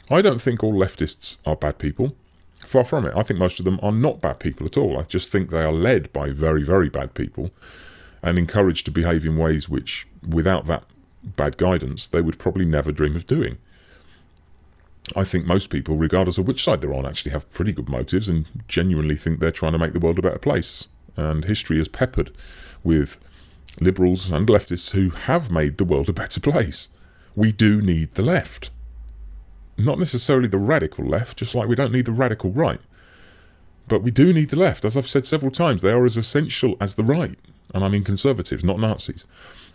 I don't think all leftists are bad people. Far from it. I think most of them are not bad people at all. I just think they are led by very, very bad people and encouraged to behave in ways which, without that bad guidance, they would probably never dream of doing. I think most people, regardless of which side they're on, actually have pretty good motives and genuinely think they're trying to make the world a better place. And history is peppered with liberals and leftists who have made the world a better place. We do need the left. Not necessarily the radical left, just like we don't need the radical right. But we do need the left. As I've said several times, they are as essential as the right. And I mean conservatives, not Nazis.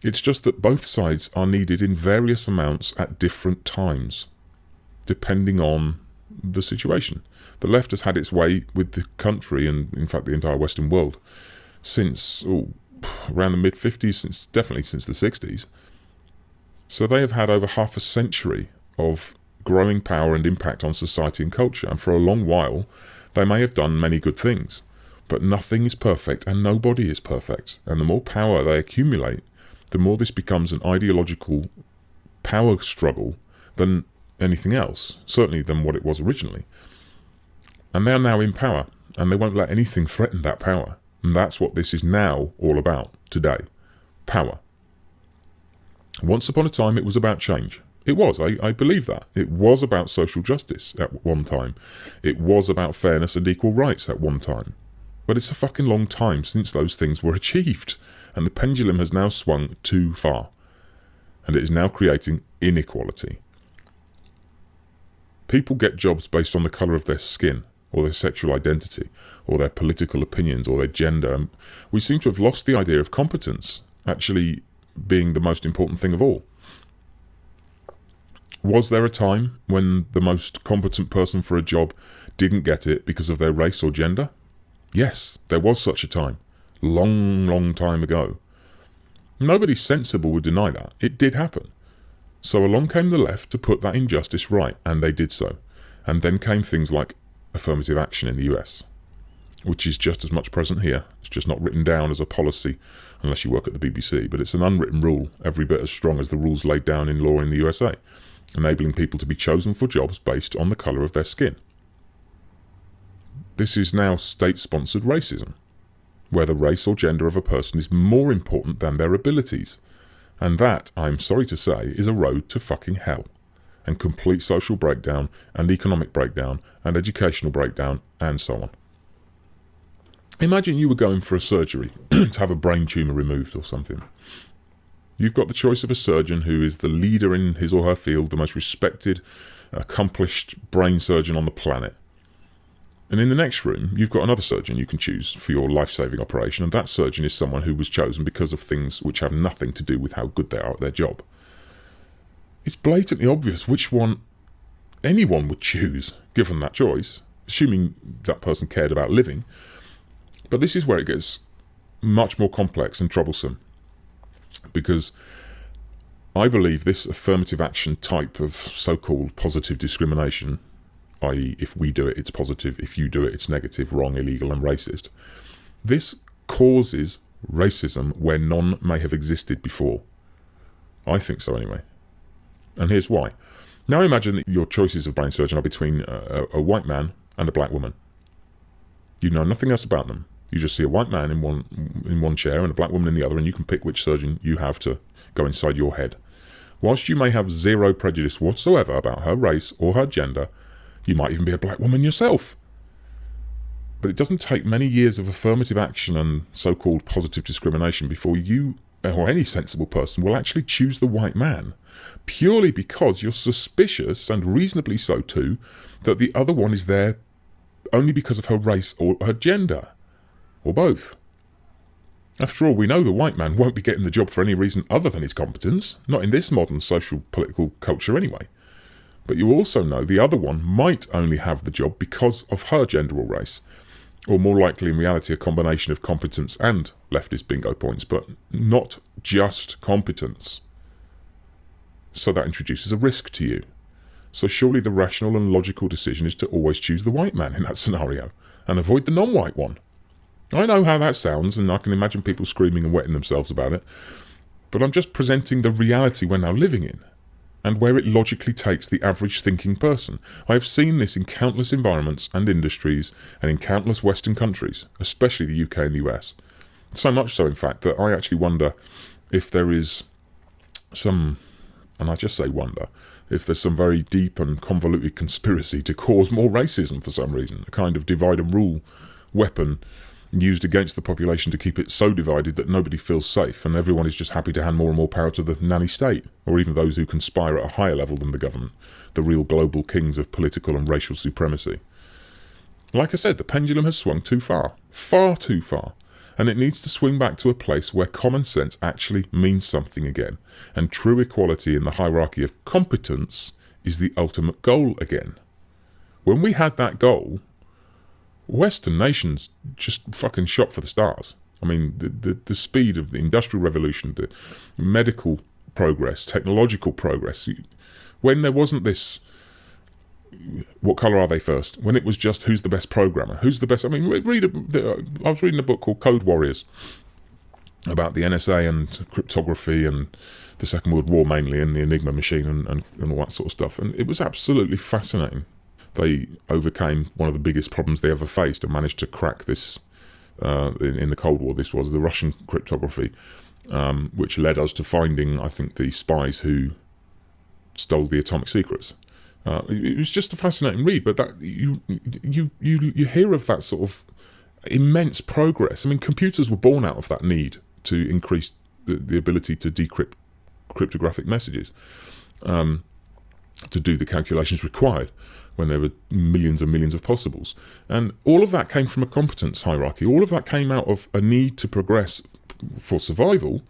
It's just that both sides are needed in various amounts at different times, depending on the situation. The left has had its way with the country and, in fact, the entire Western world since around the mid-50s, definitely since the 60s. So they have had over half a century of growing power and impact on society and culture, and for a long while they may have done many good things, but nothing is perfect and nobody is perfect, and the more power they accumulate, the more this becomes an ideological power struggle than anything else, certainly than what it was originally. And they are now in power, and they won't let anything threaten that power, and that's what this is now all about today. Power. Once upon a time it was about change. It was, I believe that. It was about social justice at one time. It was about fairness and equal rights at one time. But it's a fucking long time since those things were achieved, and the pendulum has now swung too far, and it is now creating inequality. People get jobs based on the colour of their skin, or their sexual identity, or their political opinions, or their gender, and we seem to have lost the idea of competence actually being the most important thing of all. Was there a time when the most competent person for a job didn't get it because of their race or gender? Yes, there was such a time. Long, long time ago. Nobody sensible would deny that. It did happen. So along came the left to put that injustice right, and they did so. And then came things like affirmative action in the US, which is just as much present here. It's just not written down as a policy unless you work at the BBC, but it's an unwritten rule every bit as strong as the rules laid down in law in the USA, enabling people to be chosen for jobs based on the colour of their skin. This is now state-sponsored racism, where the race or gender of a person is more important than their abilities. And that, I'm sorry to say, is a road to fucking hell, and complete social breakdown, and economic breakdown, and educational breakdown, and so on. Imagine you were going for a surgery to have a brain tumour removed or something. You've got the choice of a surgeon who is the leader in his or her field, the most respected, accomplished brain surgeon on the planet. And in the next room, you've got another surgeon you can choose for your life-saving operation, and that surgeon is someone who was chosen because of things which have nothing to do with how good they are at their job. It's blatantly obvious which one anyone would choose, given that choice, assuming that person cared about living. But this is where it gets much more complex and troublesome, because I believe this affirmative action type of so-called positive discrimination, i.e. if we do it, it's positive, if you do it, it's negative, wrong, illegal and racist, this causes racism where none may have existed before. I think so anyway. And here's why. Now imagine that your choices of brain surgeon are between a white man and a black woman. You know nothing else about them. You just see a white man in one chair and a black woman in the other, and you can pick which surgeon you have to go inside your head. Whilst you may have zero prejudice whatsoever about her race or her gender, you might even be a black woman yourself. But it doesn't take many years of affirmative action and so-called positive discrimination before you, or any sensible person, will actually choose the white man, purely because you're suspicious, and reasonably so too, that the other one is there only because of her race or her gender. Or both. After all, we know the white man won't be getting the job for any reason other than his competence, not in this modern social political culture anyway. But you also know the other one might only have the job because of her gender or race, or more likely in reality a combination of competence and leftist bingo points, but not just competence. So that introduces a risk to you. So surely the rational and logical decision is to always choose the white man in that scenario, and avoid the non-white one. I know how that sounds, and I can imagine people screaming and wetting themselves about it, but I'm just presenting the reality we're now living in. and where it logically takes the average thinking person. I have seen this in countless environments and industries and in countless Western countries, especially the UK and the US. So much so, in fact, that I actually wonder if there is some, and I just say wonder, if there's some very deep and convoluted conspiracy to cause more racism for some reason, a kind of divide and rule weapon used against the population to keep it so divided that nobody feels safe and everyone is just happy to hand more and more power to the nanny state, or even those who conspire at a higher level than the government, the real global kings of political and racial supremacy. Like I said, the pendulum has swung too far too far, and it needs to swing back to a place where common sense actually means something again, and true equality in the hierarchy of competence is the ultimate goal again. When we had that goal, Western nations just fucking shot for the stars. I mean, the speed of the Industrial Revolution, the medical progress, technological progress, when there wasn't this, what colour are they first? When it was just, who's the best programmer? Who's the best? I mean, I was reading a book called Code Warriors about the NSA and cryptography and the Second World War mainly, and the Enigma machine and all that sort of stuff. And it was absolutely fascinating. They overcame one of the biggest problems they ever faced and managed to crack this in the Cold War. This was the Russian cryptography, which led us to finding, I think, the spies who stole the atomic secrets. It was just a fascinating read, but that you hear of that sort of immense progress. I mean, computers were born out of that need to increase the ability to decrypt cryptographic messages, to do the calculations required when there were millions and millions of possibles. And all of that came from a competence hierarchy. All of that came out of a need to progress for survival,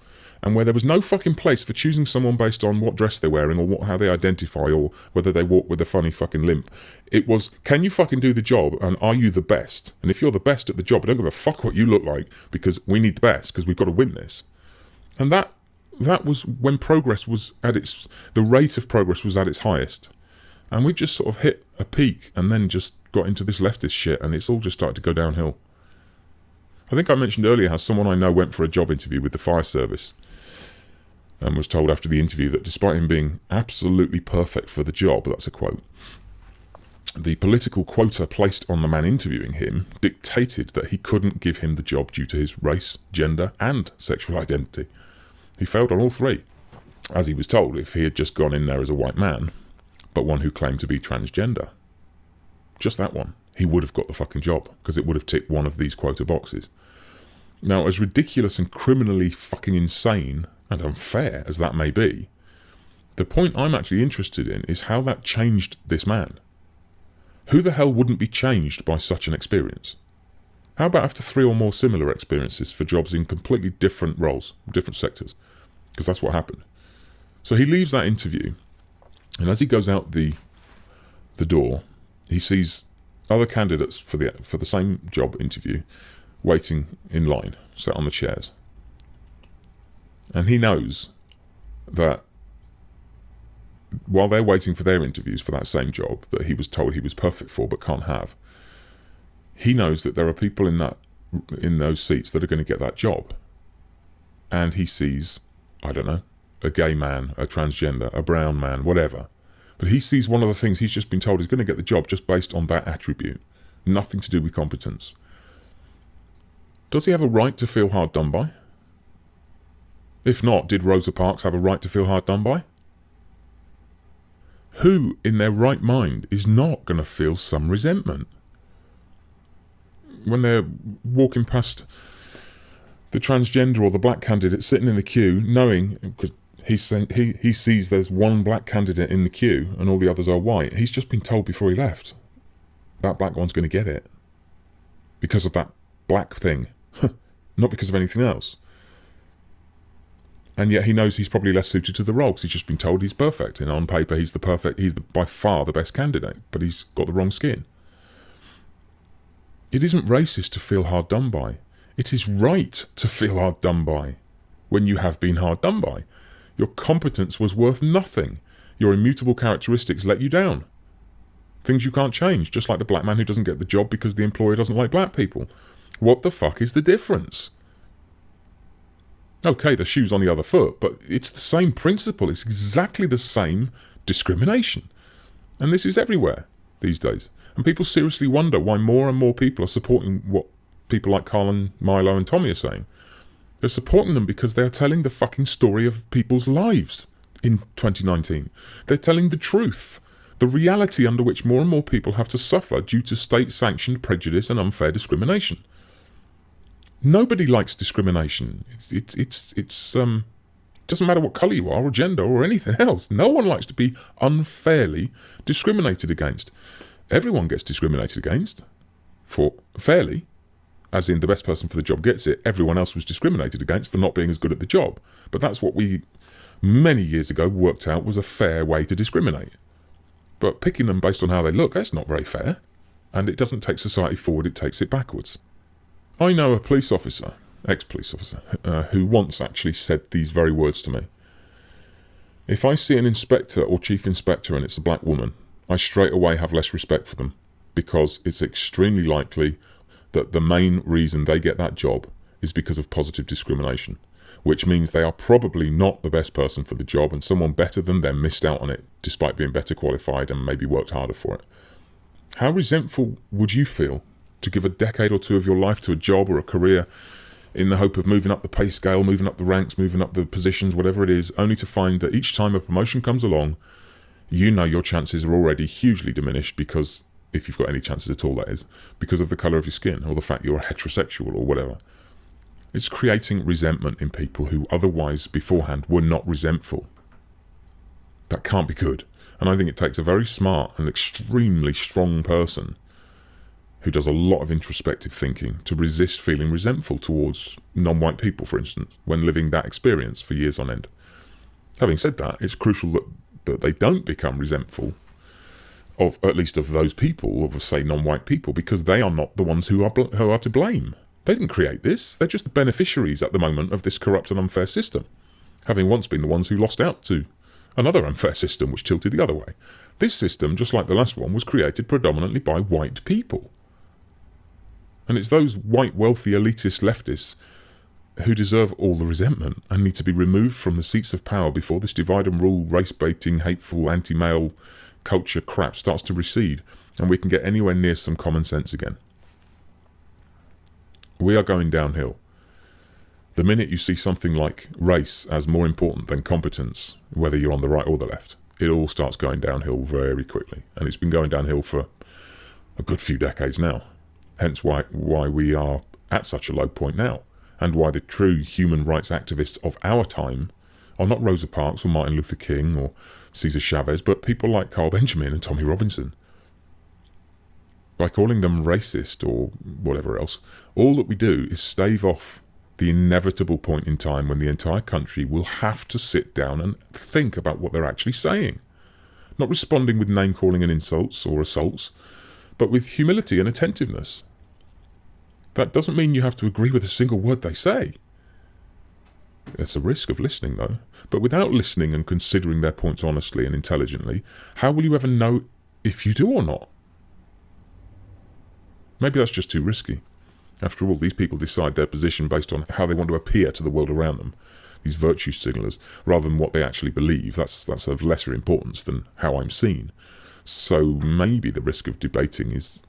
and where there was no fucking place for choosing someone based on what dress they're wearing or how they identify or whether they walk with a funny fucking limp. It was, can you fucking do the job, and are you the best? And if you're the best at the job, I don't give a fuck what you look like, because we need the best, because we've got to win this. And that was when progress was the rate of progress was at its highest. And we've just sort of hit a peak and then just got into this leftist shit, and it's all just started to go downhill. I think I mentioned earlier how someone I know went for a job interview with the fire service and was told after the interview that despite him being absolutely perfect for the job, that's a quote, the political quota placed on the man interviewing him dictated that he couldn't give him the job due to his race, gender and sexual identity. He failed on all three. As he was told, if he had just gone in there as a white man, but one who claimed to be transgender, just that one, he would have got the fucking job, because it would have ticked one of these quota boxes. Now, as ridiculous and criminally fucking insane and unfair as that may be, the point I'm actually interested in is how that changed this man. Who the hell wouldn't be changed by such an experience? How about after 3 or more similar experiences for jobs in completely different roles, different sectors? Because that's what happened. So he leaves that interview, and as he goes out the door, he sees other candidates for the same job interview waiting in line, sat on the chairs. And he knows that while they're waiting for their interviews for that same job that he was told he was perfect for but can't have, he knows that there are people in those seats that are going to get that job. And he sees, I don't know, a gay man, a transgender, a brown man, whatever. But he sees one of the things he's just been told is going to get the job just based on that attribute. Nothing to do with competence. Does he have a right to feel hard done by? If not, did Rosa Parks have a right to feel hard done by? Who in their right mind is not going to feel some resentment when they're walking past the transgender or the black candidate sitting in the queue, knowing, because he sees there's one black candidate in the queue and all the others are white. He's just been told before he left that black one's going to get it because of that black thing, not because of anything else. And yet he knows he's probably less suited to the role because he's just been told he's perfect, and on paper he's by far the best candidate, but he's got the wrong skin. It isn't racist to feel hard done by. It is right to feel hard done by when you have been hard done by. Your competence was worth nothing. Your immutable characteristics let you down. Things you can't change, just like the black man who doesn't get the job because the employer doesn't like black people. What the fuck is the difference? Okay, the shoe's on the other foot, but it's the same principle. It's exactly the same discrimination. And this is everywhere these days. And people seriously wonder why more and more people are supporting what people like Carl and Milo and Tommy are saying. They're supporting them because they're telling the fucking story of people's lives in 2019. They're telling the truth. The reality under which more and more people have to suffer due to state-sanctioned prejudice and unfair discrimination. Nobody likes discrimination. It doesn't matter what colour you are or gender or anything else. No one likes to be unfairly discriminated against. Everyone gets discriminated against for fairly, as in the best person for the job gets it. Everyone else was discriminated against for not being as good at the job. But that's what we, many years ago, worked out was a fair way to discriminate. But picking them based on how they look, that's not very fair. And it doesn't take society forward, it takes it backwards. I know a police officer, ex-police officer, who once actually said these very words to me. If I see an inspector or chief inspector and it's a black woman, I straight away have less respect for them, because it's extremely likely that the main reason they get that job is because of positive discrimination, which means they are probably not the best person for the job and someone better than them missed out on it despite being better qualified and maybe worked harder for it. How resentful would you feel to give a decade or two of your life to a job or a career in the hope of moving up the pay scale, moving up the ranks, moving up the positions, whatever it is, only to find that each time a promotion comes along, you know your chances are already hugely diminished because, if you've got any chances at all that is, because of the colour of your skin or the fact you're heterosexual or whatever. It's creating resentment in people who otherwise beforehand were not resentful. That can't be good. And I think it takes a very smart and extremely strong person who does a lot of introspective thinking to resist feeling resentful towards non-white people, for instance, when living that experience for years on end. Having said that, it's crucial that they don't become resentful of, at least of those people, of say non-white people, because they are not the ones who are to blame. They didn't create this. They're just the beneficiaries at the moment of this corrupt and unfair system, having once been the ones who lost out to another unfair system which tilted the other way. This system, just like the last one, was created predominantly by white people. And it's those white, wealthy, elitist leftists who deserve all the resentment and need to be removed from the seats of power before this divide and rule, race-baiting, hateful, anti-male culture crap starts to recede and we can get anywhere near some common sense again. We are going downhill. The minute you see something like race as more important than competence, whether you're on the right or the left, it all starts going downhill very quickly. And it's been going downhill for a good few decades now. Hence why we are at such a low point now, and why the true human rights activists of our time are not Rosa Parks or Martin Luther King or Cesar Chavez, but people like Carl Benjamin and Tommy Robinson. By calling them racist or whatever else, all that we do is stave off the inevitable point in time when the entire country will have to sit down and think about what they're actually saying. Not responding with name-calling and insults or assaults, but with humility and attentiveness. That doesn't mean you have to agree with a single word they say. It's a risk of listening, though. But without listening and considering their points honestly and intelligently, how will you ever know if you do or not? Maybe that's just too risky. After all, these people decide their position based on how they want to appear to the world around them. These virtue signallers, rather than what they actually believe. That's of lesser importance than how I'm seen. So maybe the risk of debating is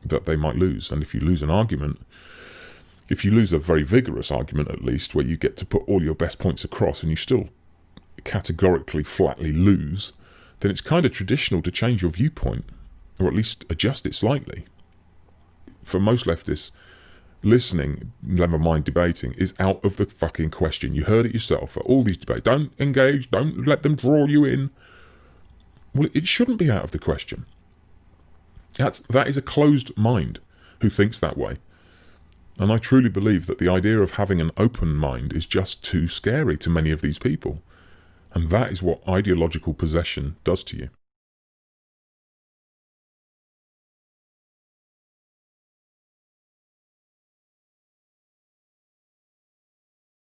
that they might lose. And if you lose an argument, if you lose a very vigorous argument at least, where you get to put all your best points across and you still categorically, flatly lose, then it's kind of traditional to change your viewpoint, or at least adjust it slightly. For most leftists, listening, never mind debating, is out of the fucking question. You heard it yourself at all these debates. Don't engage, don't let them draw you in. Well, it shouldn't be out of the question. That is a closed mind who thinks that way. And I truly believe that the idea of having an open mind is just too scary to many of these people. And that is what ideological possession does to you.